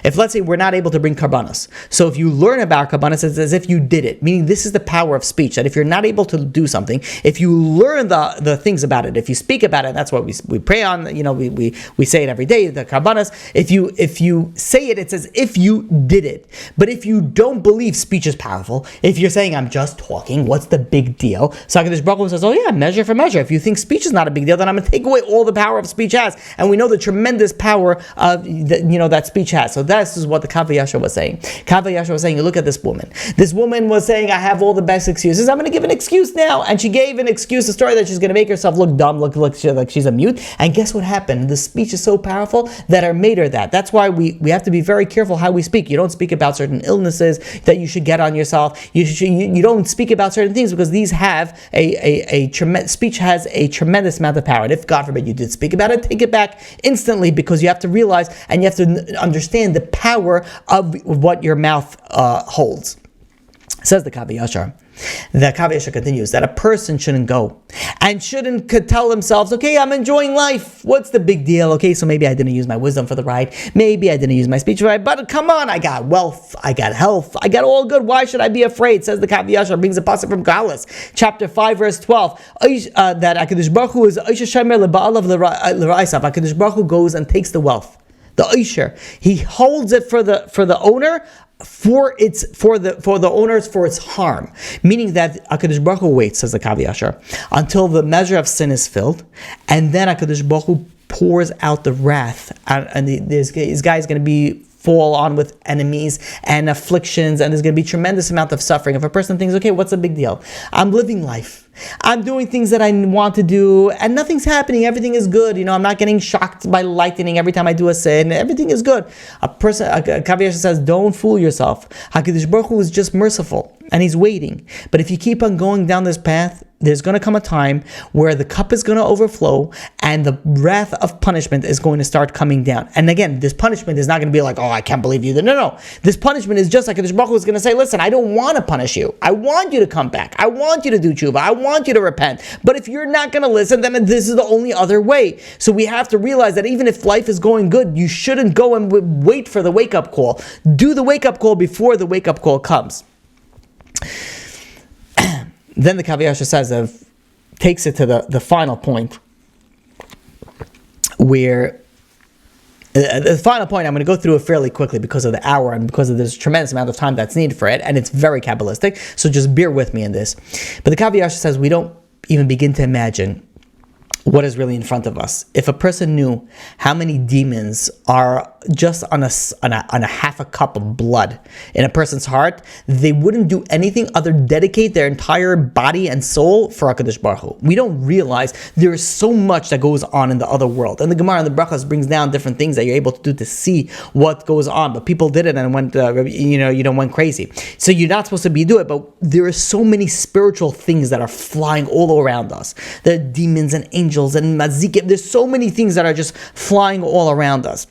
If, let's say, we're not able to bring karbanos, so if you learn about karbanos, it's as if you did it, meaning this is the power of speech, that if you're not able to do something, if you learn the things about it, if you speak about it, that's what we pray on, we say it every day, the karbanos, if you say it, it's as if you did it. But if you don't believe speech is powerful, if you're saying, I'm just talking, what's the big deal? So HaKadosh Baruch Hu says, oh yeah, measure for measure. If you think speech is not a big deal, then I'm going to take away all the power of speech has. And we know the tremendous power of that speech has. So this is what the Kav Hayashar was saying. Kav Hayashar was saying, you look at this woman. This woman was saying, I have all the best excuses. I'm going to give an excuse now. And she gave an excuse, a story that she's going to make herself look dumb, look like she's a mute. And guess what happened? The speech is so powerful that it made her that. That's why we have to be very careful how we speak. You don't speak about certain illnesses that you should get on yourself. You don't speak about certain things because these have a tremendous, speech has a tremendous amount of power. And if, God forbid, you did speak about it, take it back instantly, because you have to realize and you have to understand the power of what your mouth holds. Says the Kav Hayashar. The Kav Hayashar continues that a person shouldn't go and shouldn't tell themselves, okay, I'm enjoying life. What's the big deal? Okay, so maybe I didn't use my wisdom for the right. Maybe I didn't use my speech for the right. But come on, I got wealth. I got health. I got all good. Why should I be afraid? Says the Kav Hayashar, brings a pasuk from Galus, chapter 5, verse 12, that HaKadosh Baruch Hu is Eichah Shemer leBaalav l'Ra'isav. HaKadosh Baruch Hu goes and takes the wealth. The Eisher, he holds it for the owner, for the owners, for its harm. Meaning that HaKadosh Baruch Hu waits, says the Kav Hayashar, until the measure of sin is filled, and then HaKadosh Baruch Hu pours out the wrath, and this guy is going to be fall on with enemies and afflictions, and there's going to be tremendous amount of suffering. If a person thinks, okay, what's the big deal? I'm living life. I'm doing things that I want to do, and nothing's happening. Everything is good. I'm not getting shocked by lightning every time I do a sin. Everything is good. Kav Hayashar says, don't fool yourself. HaKadosh Baruch Hu is just merciful, and He's waiting. But if you keep on going down this path, there's going to come a time where the cup is going to overflow and the wrath of punishment is going to start coming down. And again, this punishment is not going to be like, oh, I can't believe you. No. This punishment is just like HaKadosh Baruch Hu is going to say, listen, I don't want to punish you. I want you to come back. I want you to do tshuva. I want you to repent. But if you're not going to listen, then this is the only other way. So we have to realize that even if life is going good, you shouldn't go and wait for the wake-up call. Do the wake-up call before the wake-up call comes. Then the Kav Hayashar says, takes it to the final point, where the final point, I'm going to go through it fairly quickly because of the hour and because of this tremendous amount of time that's needed for it, and it's very Kabbalistic, so just bear with me in this. But the Kav Hayashar says we don't even begin to imagine what is really in front of us. If a person knew how many demons are just on a half a cup of blood in a person's heart, they wouldn't do anything other than dedicate their entire body and soul for HaKadosh Baruch Hu. We don't realize there is so much that goes on in the other world. And the Gemara and the Brachas brings down different things that you're able to do to see what goes on. But people did it and went, went crazy. So you're not supposed to do it, but there are so many spiritual things that are flying all around us. There are demons and angels and mazikim. There's so many things that are just flying all around us.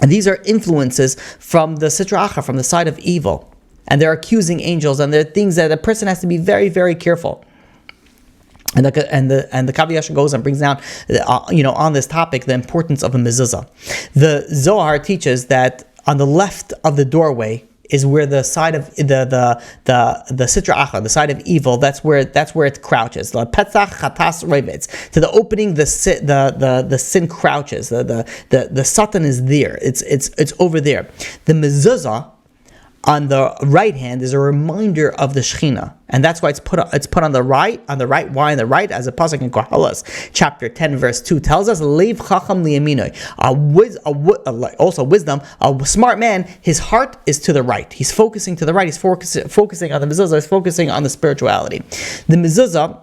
And these are influences from the sitra achra, from the side of evil. And they're accusing angels, and they're things that a person has to be very, very careful. And the Kav Hayashar goes and brings down, on this topic, the importance of a mezuzah. The Zohar teaches that on the left of the doorway is where the side of the sitra achra, the side of evil, that's where it crouches. Lapesach CHatos Roveitz. To the opening, the sin crouches. The Satan is there. It's over there. The Mezuzah on the right hand is a reminder of the Shechina, and that's why it's put on the right. Why on the right? As a pasuk in Kollel, chapter 10, verse 2 tells us, "Leiv chacham liyaminoi." Also wisdom. A smart man, his heart is to the right. He's focusing to the right. He's focusing on the mezuzah. He's focusing on the spirituality. The mezuzah,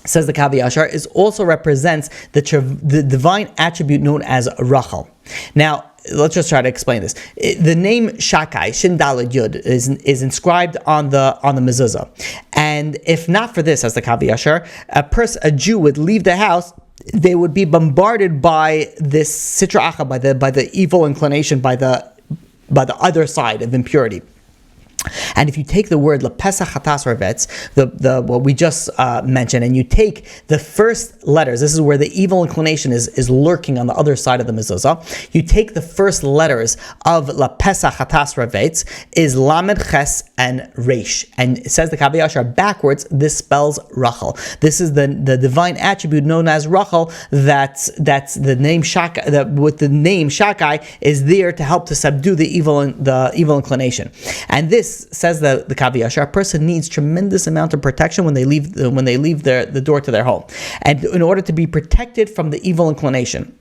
says the Kav Hayashar, is also represents the divine attribute known as Rochel. Now, let's just try to explain this. The name Shaddai, Shin Daled Yud, is inscribed on the mezuzah. And if not for this, as the Kav Hayashar, a Jew would leave the house, they would be bombarded by this sitra achra, by the evil inclination, by the other side of impurity. And if you take the word Lapesach CHatos Roveitz, the what we just mentioned, and you take the first letters, this is where the evil inclination is lurking on the other side of the Mezuzah. You take the first letters of Lapesach CHatos Roveitz is Lamed, Ches, and Reish. And it says the Kav Hayashar backwards, this spells Rochel. This is the divine attribute known as Rochel, that's the name Shaddai, that with the name Shaddai is there to help to subdue the evil inclination. And this says the Kav Hayashar, a person needs tremendous amount of protection when they leave the door to their home, and in order to be protected from the evil inclination,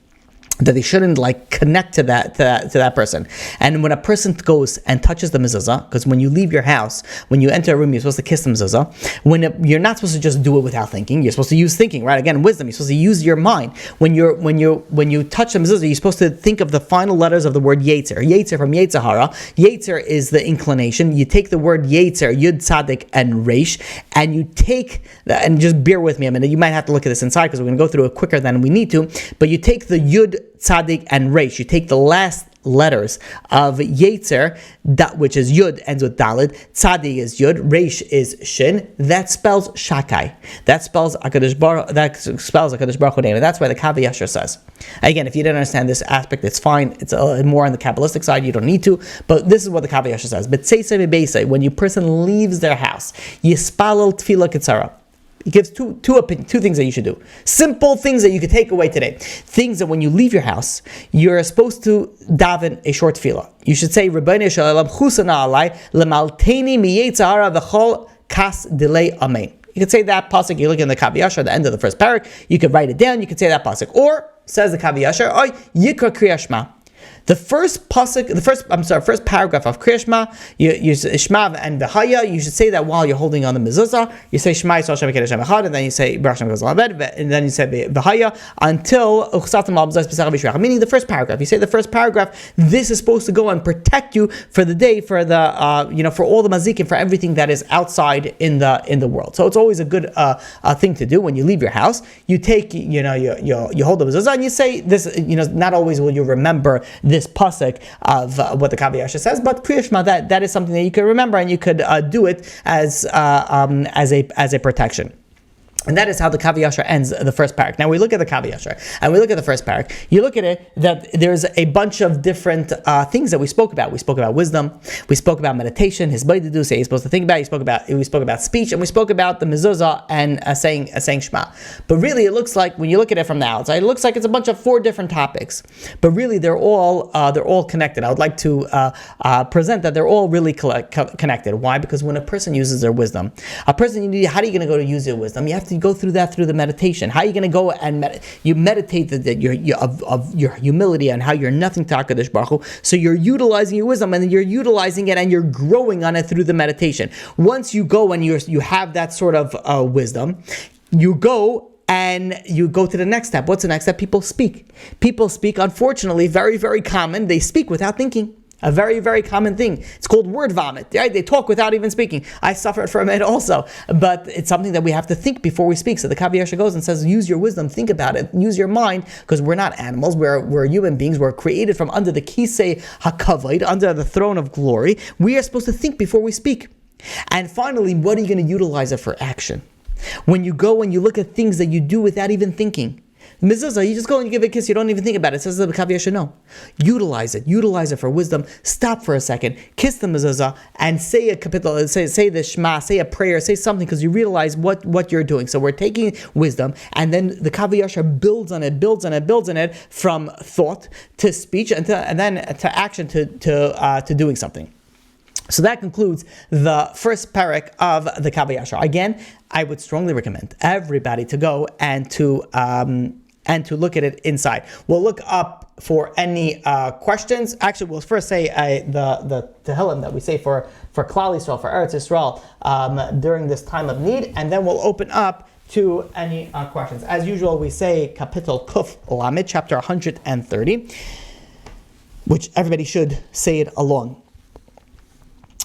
that they shouldn't connect to that person. And when a person goes and touches the Mezuzah, because when you leave your house, when you enter a room, you're supposed to kiss the Mezuzah. You're not supposed to just do it without thinking. You're supposed to use thinking, right? Again, wisdom. You're supposed to use your mind. When you touch the Mezuzah, you're supposed to think of the final letters of the word Yetzer. Yetzer from Yetzirah. Yetzer is the inclination. You take the word Yetzer, Yud, Tzadik, and Reish, and you take and just bear with me a minute. You might have to look at this inside because we're going to go through it quicker than we need to. But you take the Yud, Tzadik, and Reish. You take the last letters of Yetzer, which is Yud, ends with Daled. Tzadik is Yud. Reish is Shin. That spells Shaddai. That spells HaKadosh Baruch Hu name. And that's why the Kav Hayashar says. Again, if you didn't understand this aspect, it's fine. It's more on the Kabbalistic side. You don't need to. But this is what the Kav Hayashar says. But when your person leaves their house, Yispalel Tefillah Ketzara. He gives two things that you should do. Simple things that you could take away today. Things that when you leave your house, you're supposed to daven a short tefillah. You should say, Rebbeinu Shalom Chusana Alai Lemalteini Miyetzahara V'chol Kas Delay Amen. You could say that pasuk. You look in the Kav Hayashar at the end of the first parak. You could write it down. You could say that pasuk. Or, says the Kav Hayashar, Oy Yikra Kriya Shema. The first paragraph of Kriya Shema, you Shema and V'haya, you should say that while you're holding on the Mezuzah. You say Shema Yisrael Hashem Ekedesh Echad, and then you say Baruch Hashem Gazal Abed, and then you say V'haya until Uchsatim Al B'zayis B'sach B'shvach. Meaning the first paragraph. You say the first paragraph. This is supposed to go and protect you for the day, for the for all the mazik and for everything that is outside in the world. So it's always a good thing to do when you leave your house. You take you hold the Mezuzah and you say this. Not always will you remember this pasuk of what the Kav Hayashar says, but Kriya Shema, that is something that you could remember, and you could do it as a protection. And that is how the Kav Hayashar ends the first parak. Now we look at the Kav Hayashar, and we look at the first parak. You look at it, that there's a bunch of different things that we spoke about. We spoke about wisdom. We spoke about meditation. His body to do, say he's supposed to think about. We spoke about speech, and we spoke about the Mezuzah and saying Shema. But really, it looks like when you look at it from the outside, it looks like it's a bunch of 4 different topics. But really, they're all connected. I would like to present that they're all really connected. Why? Because when a person uses their wisdom, how are you going to go to use your wisdom? You have to go through that through the meditation. How are you going to go and you meditate of your humility and how you're nothing to HaKadosh Baruch Hu. So you're utilizing your wisdom, and you're utilizing it, and you're growing on it through the meditation. Once you go and you have that sort of wisdom, you go and you go to the next step. What's the next step? People speak. People speak, unfortunately, very, very common. They speak without thinking. A very, very common thing. It's called word vomit. Right? They talk without even speaking. I suffered from it also. But it's something that we have to think before we speak. So the Kav Hayashar goes and says, use your wisdom, think about it, use your mind, because we're not animals, we're human beings. We're created from under the kisei hakavod, under the throne of glory. We are supposed to think before we speak. And finally, what are you going to utilize it for action? When you go and you look at things that you do without even thinking. Mezuzah, you just go and you give a kiss, you don't even think about it. It says the Kav Hayashar, no. Utilize it for wisdom. Stop for a second, kiss the Mezuzah, and say a kapitel, say the Shema, say a prayer, say something, because you realize what you're doing. So we're taking wisdom, and then the Kav Hayashar builds on it from thought to speech, and then to action, to doing something. So that concludes the first parak of the Kav Hayashar. Again, I would strongly recommend everybody to go and to look at it inside. We'll look up for any questions. Actually, we'll first say the Tehillim that we say for Klal Yisrael, for Eretz Yisrael, during this time of need, and then we'll open up to any questions. As usual, we say Kapitel Kuf Lamed, chapter 130, which everybody should say it along.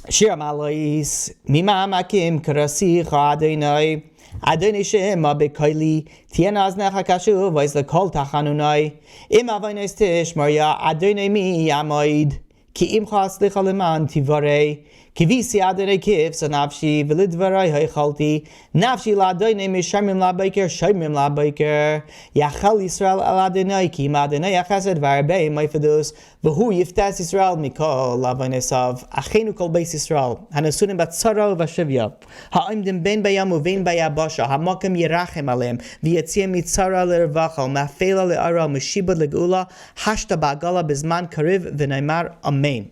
Shir Malais Mima Makim Krasicha Adonai Adonai Shema Bekoili Tiena Aznecha Kashu Vais the Kol Tachanunai Im Avainis Tish Maria Adonai Mi Yamoid Ki Im Chas Licha Leman Tivarei Kivisi adonai kiv, so nafshi v'lidvarai haichalti, nafshi la'adonai mishamim la'baiker, shaymim la'baiker, yachal Yisrael al adonai, ki im adonai achesed v'arbei maifadus, v'hu yiftas Yisrael mikol la'avonesav, achenu kol beis Yisrael, hanasunim batzara v'ashivya, ha'imdim ben bayam uvein bayabasha, ha'makim yirachem alem, v'yatziem mitzara l'revachal, ma'afela le'ara, m'shibad le'gula, hashta ba'agala bizman kariv v'neimar amen.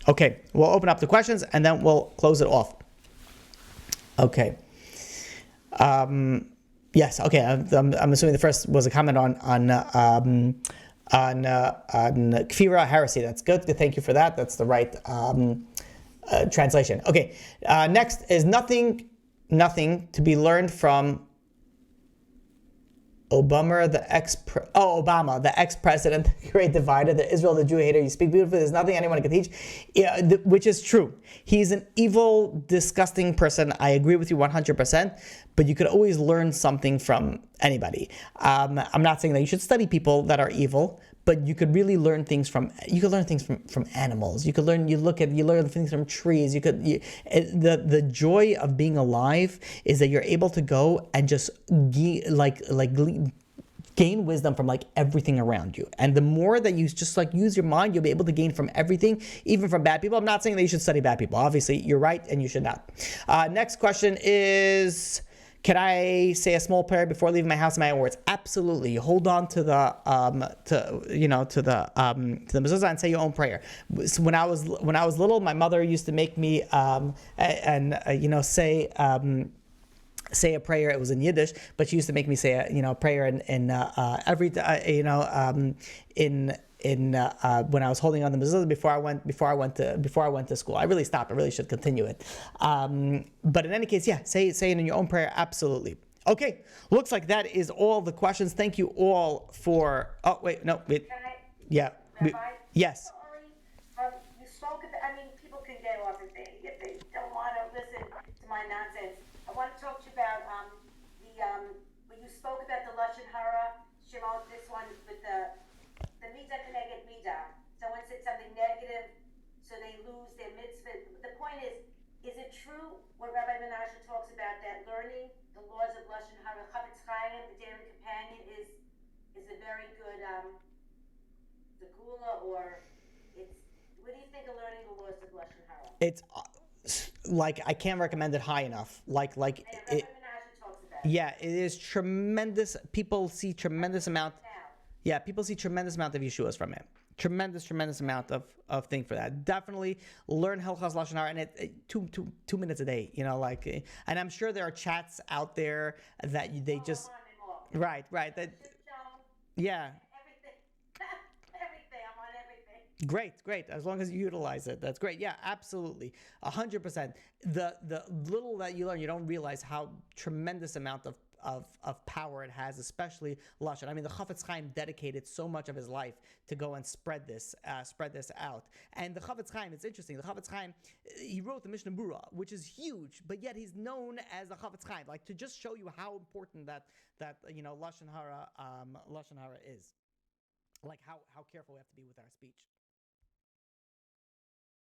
Okay, we'll open up the questions and then we'll close it off. Okay. Yes. Okay. I'm assuming the first was a comment on kfira, heresy. That's good. Thank you for that. That's the right translation. Okay. Next is nothing to be learned from Obama, the ex-president, the great divider, the Israel, the Jew hater. You speak beautifully. There's nothing anyone can teach, which is true. He's an evil, disgusting person. I agree with you 100%. But you could always learn something from anybody. I'm not saying that you should study people that are evil, but you could really learn things from. You could learn things from animals. You learn things from trees. The joy of being alive is that you're able to go and just gain wisdom from everything around you. And the more that you just use your mind, you'll be able to gain from everything, even from bad people. I'm not saying that you should study bad people. Obviously, you're right, and you should not. Next question is, can I say a small prayer before leaving my house and my owrd? Absolutely. Hold on to the Mezuzah and say your own prayer. So when I was little, my mother used to make me say a prayer. It was in Yiddish, but she used to make me say a prayer when I was holding on the Mezuzah before I went to school. I really stopped. I really should continue it. But in any case, yeah, say it in your own prayer. Absolutely. Okay, looks like that is all the questions. Thank you all for. Oh wait, no, wait. Can I? Yeah. Rabbi? Yes. Sorry, you spoke. People can get off if they don't want to listen to my nonsense. I want to talk to you about when you spoke about the lashon hara, Shimon. This one with the midah connected midah. Someone said something negative, so they lose their mitzvah. The point is it true what Rabbi Menashe talks about, that learning the laws of lashon hara, Chafetz Chaim, the daily companion, is a very good the gula, or it's. What do you think of learning the laws of lashon hara? It's I can't recommend it high enough. Rabbi Menashe talks about it. Yeah, it is tremendous. People see tremendous amount. Yeah, people see tremendous amount of Yeshuas from it. Tremendous amount of thing for that. Definitely learn Hilchos Lashon Hara, and it 2 minutes a day. And I'm sure there are chats out there that they just right. That yeah. Everything. I'm on everything. Great. As long as you utilize it, that's great. Yeah, absolutely, 100%. The little that you learn, you don't realize how tremendous amount of power it has, especially lashon. I mean, the Chafetz Chaim dedicated so much of his life to go and spread this out. And the Chafetz Chaim, it's interesting. The Chafetz Chaim, he wrote the Mishnah Berurah, which is huge, but yet he's known as the Chafetz Chaim, to just show you how important that lashon hara is, how careful we have to be with our speech.